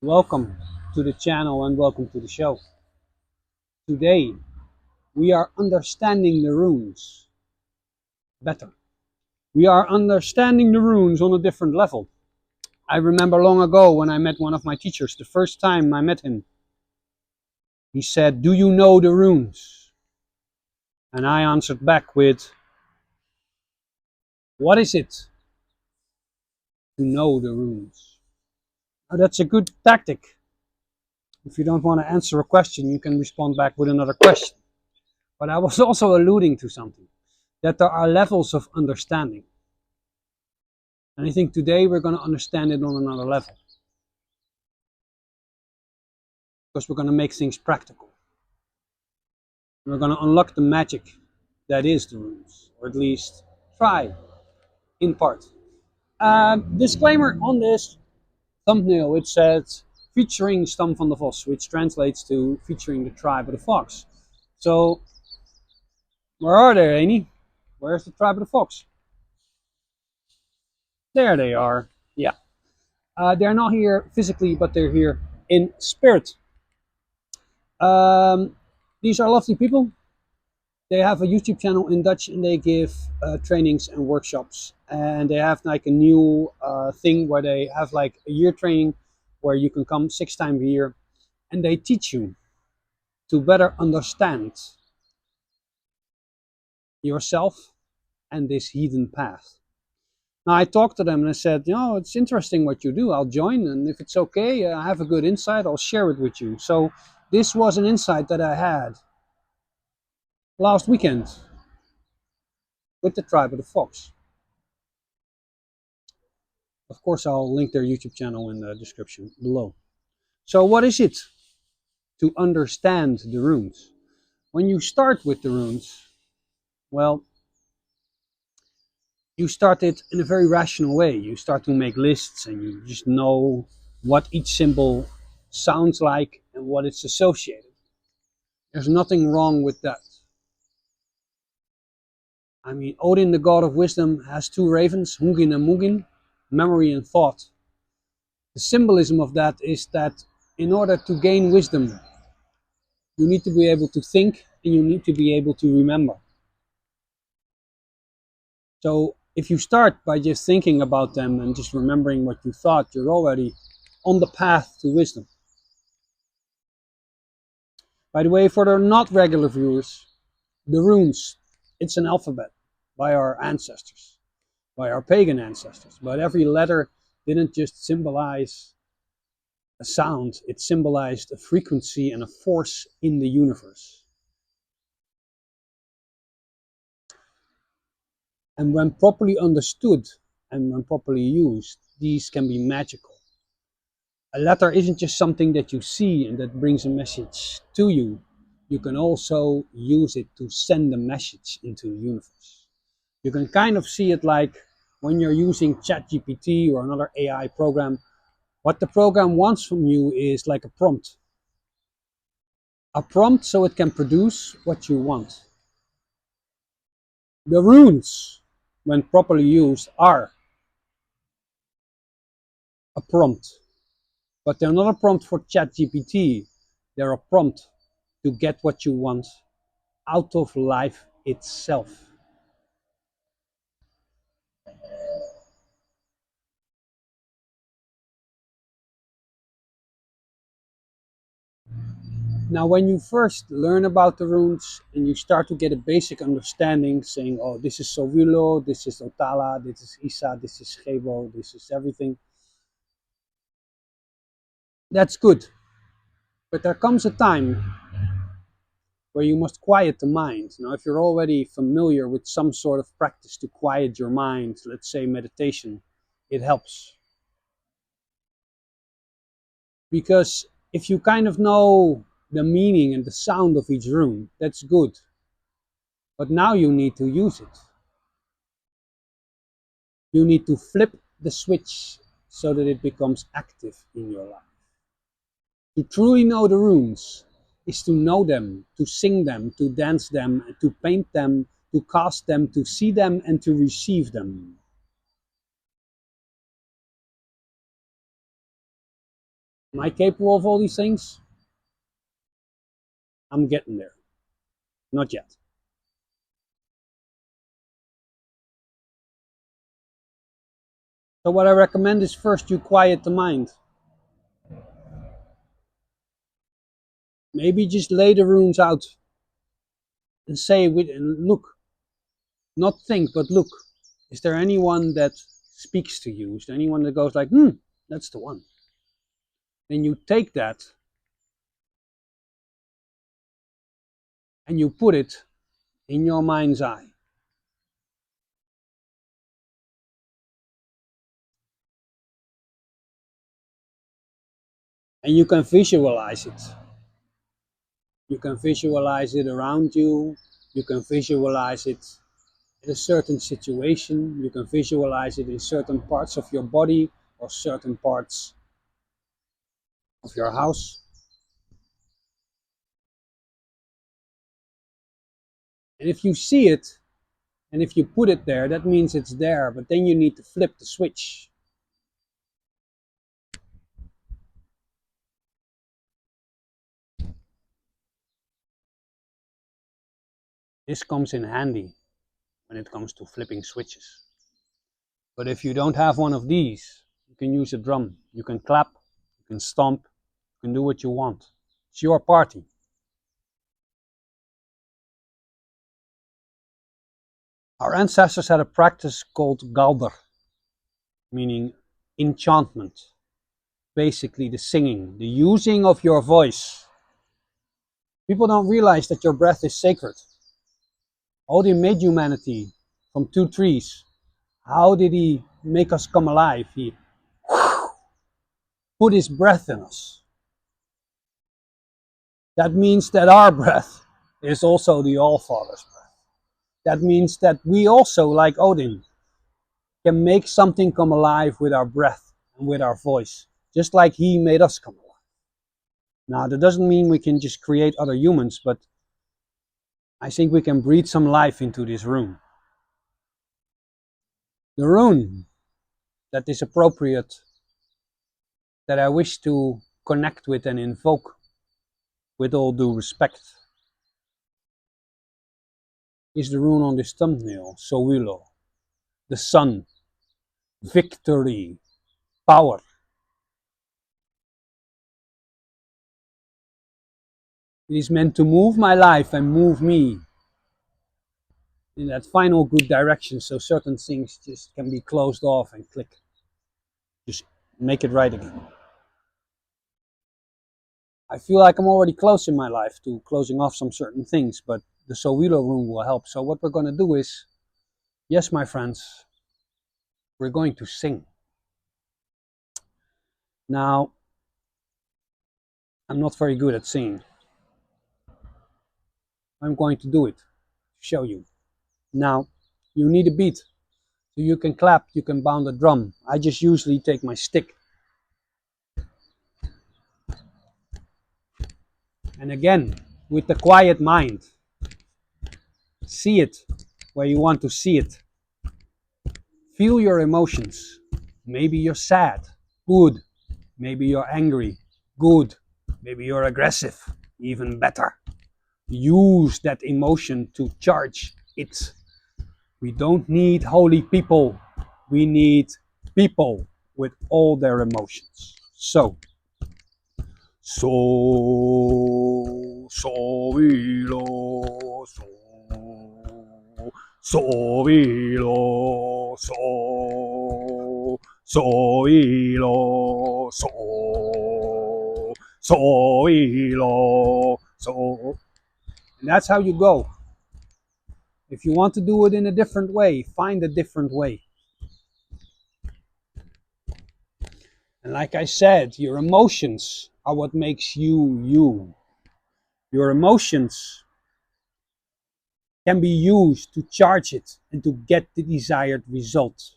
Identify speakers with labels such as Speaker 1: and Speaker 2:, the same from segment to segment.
Speaker 1: Welcome to the channel and welcome to the show. Today we are understanding the runes better. We are understanding the runes on a different level. I remember long ago when I met one of my teachers, the first time I met him, he said, "Do you know the runes?" And I answered back with, "What is it to know the runes?" Now, that's a good tactic. If you don't want to answer a question, you can respond back with another question. But I was also alluding to something, that there are levels of understanding. And I think today we're going to understand it on another level. Because we're going to make things practical. We're going to unlock the magic that is the runes. Or at least try, in part. Disclaimer on this thumbnail, it says featuring Stamvan, which translates to featuring the tribe of the fox. So, where are they, Annie? Where's the tribe of the fox? There they are. Yeah. They're not here physically, but they're here in spirit. Um, these are lovely people. They have a YouTube channel in Dutch and they give trainings and workshops. And they have like a new thing where they have like a year training where you can come 6 times a year and they teach you to better understand yourself and this hidden path. Now I talked to them and I said, it's interesting what you do. I'll join, and if it's okay, I have a good insight, I'll share it with you. So this was an insight that I had last weekend with the tribe of the fox. Of course, I'll link their YouTube channel in the description below. So what is it to understand the runes? When you start with the runes, well, you start it in a very rational way. You start to make lists and you just know what each symbol sounds like and what it's associated. There's nothing wrong with that. I mean, Odin, the god of wisdom, has two ravens, Hugin and Mugin, memory and thought. The symbolism of that is that in order to gain wisdom, you need to be able to think and you need to be able to remember. So if you start by just thinking about them and just remembering what you thought, you're already on the path to wisdom. By the way, for the not regular viewers, the runes, it's an alphabet by our ancestors, by our pagan ancestors. But every letter didn't just symbolize a sound, it symbolized a frequency and a force in the universe. And when properly understood and when properly used, these can be magical. A letter isn't just something that you see and that brings a message to you. You can also use it to send a message into the universe. You can kind of see it like when you're using ChatGPT or another AI program. What the program wants from you is like a prompt. A prompt so it can produce what you want. The runes, when properly used, are a prompt. But they're not a prompt for ChatGPT. They're a prompt to get what you want out of life itself. Now, when you first learn about the runes and you start to get a basic understanding, saying, oh, this is Sovilo, this is Otala, this is Isa, this is Gebo, this is everything, that's good. But there comes a time where you must quiet the mind. Now, if you're already familiar with some sort of practice to quiet your mind, let's say meditation, it helps. Because if you kind of know the meaning and the sound of each rune, that's good. But now you need to use it. You need to flip the switch so that it becomes active in your life. To truly know the runes is to know them, to sing them, to dance them, to paint them, to cast them, to see them, and to receive them. Am I capable of all these things? I'm getting there. Not yet. So what I recommend is first you quiet the mind. Maybe just lay the runes out and say and look, not think, but look. Is there anyone that speaks to you? Is there anyone that goes like, that's the one? Then you take that and you put it in your mind's eye. And you can visualize it. You can visualize it around you. You can visualize it in a certain situation. You can visualize it in certain parts of your body or certain parts of your house. And if you see it, and if you put it there, that means it's there, but then you need to flip the switch. This comes in handy when it comes to flipping switches. But if you don't have one of these, you can use a drum. You can clap, you can stomp, you can do what you want. It's your party. Our ancestors had a practice called galder, meaning enchantment. Basically the singing, the using of your voice. People don't realize that your breath is sacred. Odin made humanity from two trees. How did he make us come alive? He put his breath in us. That means that our breath is also the All-Father's breath. That means that we also, like Odin, can make something come alive with our breath and with our voice, just like he made us come alive. Now, that doesn't mean we can just create other humans, but I think we can breathe some life into this rune. The rune that is appropriate, that I wish to connect with and invoke with all due respect, is the rune on this thumbnail, Sowilo, the sun, victory, power. It is meant to move my life and move me in that final good direction, so certain things just can be closed off and click. Just make it right again. I feel like I'm already close in my life to closing off some certain things, but the Sowilo rune will help. So what we're going to do is, yes, my friends, we're going to sing. Now, I'm not very good at singing. I'm going to do it, to show you. Now, you need a beat. So you can clap, you can pound a drum. I just usually take my stick. And again, with the quiet mind, see it where you want to see it. Feel your emotions. Maybe you're sad, good. Maybe you're angry, good. Maybe you're aggressive, even better. Use that emotion to charge it. We don't need holy people. We need people with all their emotions. So we lo, we lo, we lo, we lo, and that's how you go. If you want to do it in a different way, find a different way. And like I said, your emotions are what makes you you. Your emotions can be used to charge it and to get the desired result.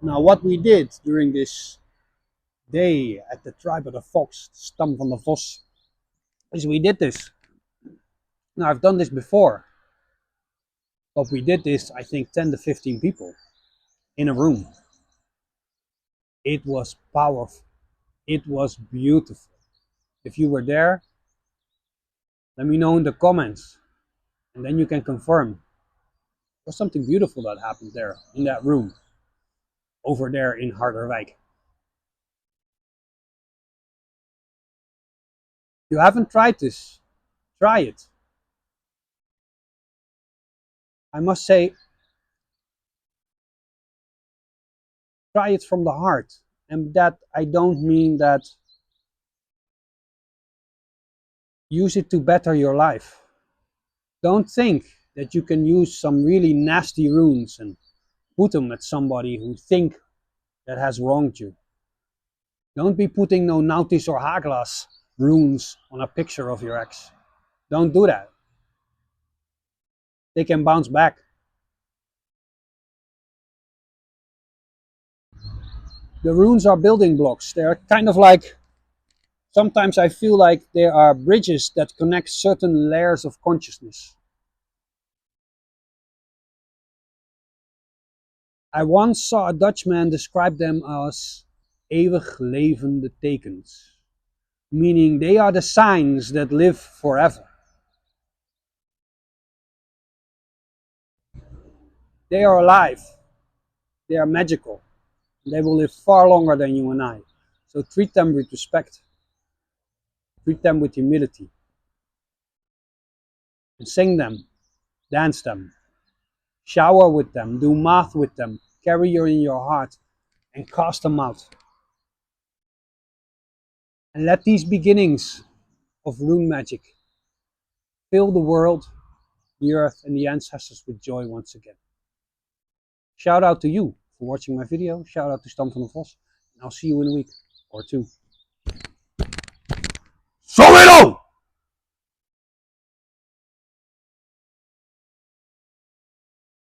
Speaker 1: Now, what we did during this day at the tribe of the fox, Stam van the Vos, is we did this. Now, I've done this before. But we did this, I think, 10 to 15 people in a room. It was powerful. It was beautiful. If you were there, let me know in the comments, and then you can confirm. There's something beautiful that happened there in that room over there in Harderwijk. If you haven't tried this, try it. I must say, try it from the heart. And that I don't mean that use it to better your life. Don't think that you can use some really nasty runes and put them at somebody who think that has wronged you. Don't be putting no Nautis or Haglas runes on a picture of your ex. Don't do that. They can bounce back. The runes are building blocks. They're kind of like, sometimes I feel like they are bridges that connect certain layers of consciousness. I once saw a Dutchman describe them as eeuwig levende tekens, meaning they are the signs that live forever. They are alive. They are magical. They will live far longer than you and I. So treat them with respect. Treat them with humility. And sing them, dance them, shower with them, do math with them, carry you in your heart, and cast them out. And let these beginnings of rune magic fill the world, the earth, and the ancestors with joy once again. Shout out to you for watching my video. Shout out to Stam van der Vos. And I'll see you in a week or two.